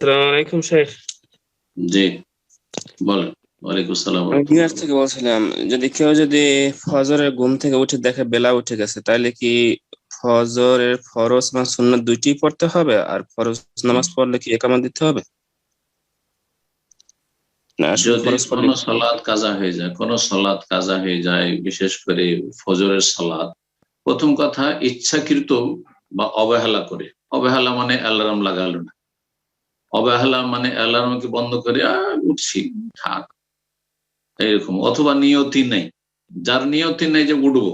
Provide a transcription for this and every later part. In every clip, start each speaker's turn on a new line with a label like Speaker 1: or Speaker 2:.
Speaker 1: আসসালামু আলাইকুম শেখ।
Speaker 2: জি বলেন। ওয়ালাইকুম আসসালাম।
Speaker 1: আমি বিহার থেকে বলছিলাম, যদি ফজরের ঘুম থেকে উঠে দেখে বেলা উঠে গেছে, তাহলে কি ফজরের ফরজ না সুন্নাত দুইটিই পড়তে হবে? আর ফরজ নামাজ পড়লে কি ইকামত দিতে হবে, না শুধু
Speaker 2: যদি
Speaker 1: ফরজ পড়লে?
Speaker 2: কোনো সালাত কাজা হয়ে যায়, কোনো সালাত কাজা হয়ে যায়, বিশেষ করে ফজরের সালাত, প্রথম কথা ইচ্ছাকৃত বা অবহেলা করে, অবহেলা মানে অ্যালার্ম লাগালো না, অবহেলা মানে অ্যালার্মকে বন্ধ করে উঠছি থাক এরকম, অথবা নিয়তি নেই, যার নিয়তি নেই যে উঠবো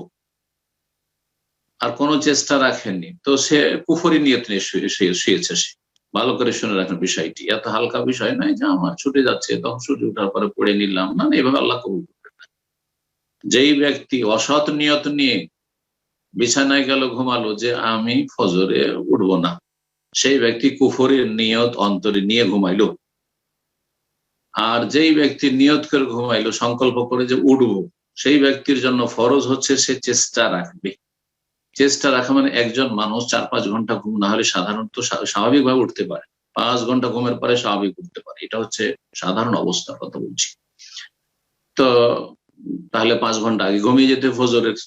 Speaker 2: আর কোনো চেষ্টা রাখেননি, তো সে কুফরি নিয়ত নিয়ে শুয়েছে। সে ভালো করে শুনে রাখেন বিষয়টি, এত হালকা বিষয় নয় যে আমার ছুটে যাচ্ছে তখন সূর্য ওঠার পরে পড়ে নিলাম, না এভাবে আল্লাহ কবুল করবেন না। যেই ব্যক্তি অসৎ নিয়ত নিয়ে বিছানায় গেল, ঘুমালো যে আমি ফজরে উঠবো না, সেই ব্যক্তি কুফরের নিয়ত অন্তরে নিয়ে ঘুমাইলো। আর যেই ব্যক্তি নিয়ত করে ঘুমাইলো, সংকল্প করে যে উঠবো, সেই ব্যক্তির জন্য ফরজ হচ্ছে সে চেষ্টা রাখবে। চেষ্টা রাখা মানে একজন মানুষ 4-5 ঘন্টা ঘুম না হলে সাধারণত স্বাভাবিকভাবে উঠতে পারে, 5 ঘন্টা ঘুমের পরে স্বাভাবিক উঠতে পারে, এটা হচ্ছে সাধারণ অবস্থার কথা বলছি। তো তাহলে 5 ঘন্টা আগে ঘুমিয়ে যেতে, ফজরের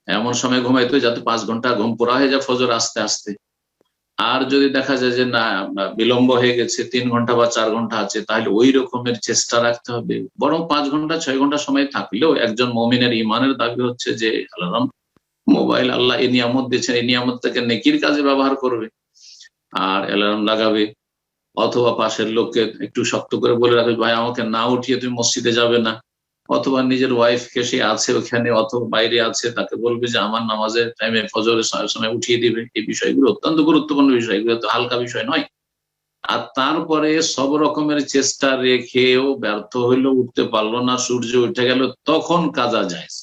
Speaker 2: এমন সময় ঘুমাইতে যাতে 5 ঘন্টা ঘুম পুরা হয়ে যায় ফজর আস্তে আস্তে। আর যদি দেখা যায় যে না বিলম্ব হয়ে গেছে, 3 ঘন্টা বা 4 ঘন্টা আছে, তাহলে ওই রকমের চেষ্টা রাখতে হবে। বরং 5 ঘন্টা 6 ঘন্টা সময় থাকলেও একজন মুমিনের ইমানের দাবি হচ্ছে যে অ্যালার্ম, মোবাইল আল্লাহ এই নিয়ামত দিয়েছেন, এই নিয়ামত থেকে নেকির কাজে ব্যবহার করবে আর অ্যালার্ম লাগাবে। অথবা পাশের লোককে একটু শক্ত করে বলে রাখবে, ভাই আমাকে না উঠিয়ে তুমি মসজিদে যাবে না। অথবা নিজের ওয়াইফকে, সে আছে ওখানে অথবা বাইরে আছে, তাকে বলবে যে আমার নামাজের টাইমে ফজরের সময় উঠিয়ে দিবে। এই বিষয়গুলো অত্যন্ত গুরুত্বপূর্ণ বিষয়, এগুলো তো হালকা বিষয় নয়। আর তারপরে সব রকমের চেষ্টা রেখেও ব্যর্থ হইলো, উঠতে পারলো না, সূর্য উঠে গেল, তখন কাজা জায়েজ,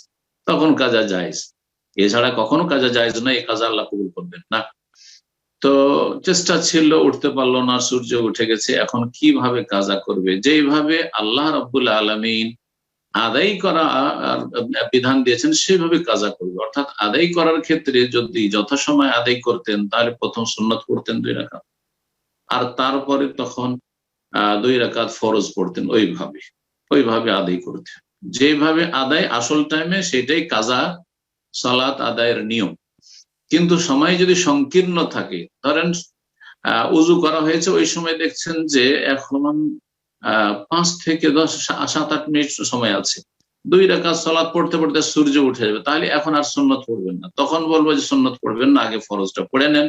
Speaker 2: তখন কাজা জায়েজ। এছাড়া কখনো কাজা জায়েজ না, এই কাজা আল্লাহ কবুল করবেন না। তো চেষ্টা ছিল, উঠতে পারলো না, সূর্য উঠে গেছে, এখন কিভাবে কাজা করবে? যেইভাবে আল্লাহ রাব্বুল আলামিন আদায় করা বিধান দিয়েছেন সেভাবে কাজা করবে। অর্থাৎ আদায় করার ক্ষেত্রে যদি যথাসময় আদায় করতেন, তাহলে প্রথম সুন্নত পড়তেন 2 রাকাত, আর তারপরে তখন 2 রাকাত ফরজ পড়তেন। ওইভাবে আদায় করতেন, যেভাবে আদায় আসল টাইমে, সেটাই কাজা সালাত আদায়ের নিয়ম। কিন্তু সময় যদি সংকীর্ণ থাকে, ধরেন উজু করা হয়েছে, ওই সময় দেখছেন যে এখন 5 থেকে 7-8 মিনিট সময় আছে, 2 রাকাত সালাত পড়তে পড়তে সূর্য উঠে যাবে, তাহলে এখন আর সুন্নত পড়বেন না। তখন বলবো যে সুন্নত পড়বেন না, আগে ফরজটা পড়ে নেন,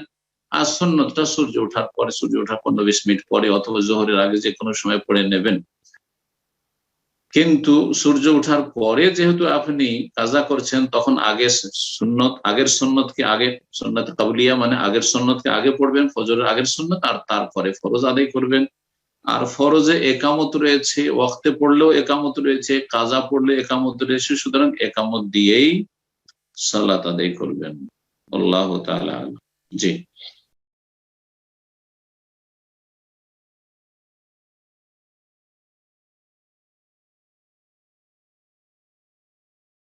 Speaker 2: আর সুন্নতটা সূর্য ওঠার পরে, সূর্য ওঠার 15-20 মিনিট পরে অথবা জোহরের আগে যে কোনো সময় পড়ে নেবেন। কিন্তু সূর্য ওঠার পরে যেহেতু আপনি কাজা করছেন, তখন আগের সুন্নতকে আগে, সুন্নত কাবলিয়া মানে আগের সুন্নতকে আগে পড়বেন, ফজরের আগের সুন্নত, আর তারপরে ফরজ আদায় করবেন। আর ফরজে একামত রয়েছে, ওয়াক্তে পড়লেও একামত রয়েছে, কাজা পড়লে একামত রয়েছে, সুতরাং একামত দিয়েই সালাত আদায় করবেন। আল্লাহু তাআলা। জি।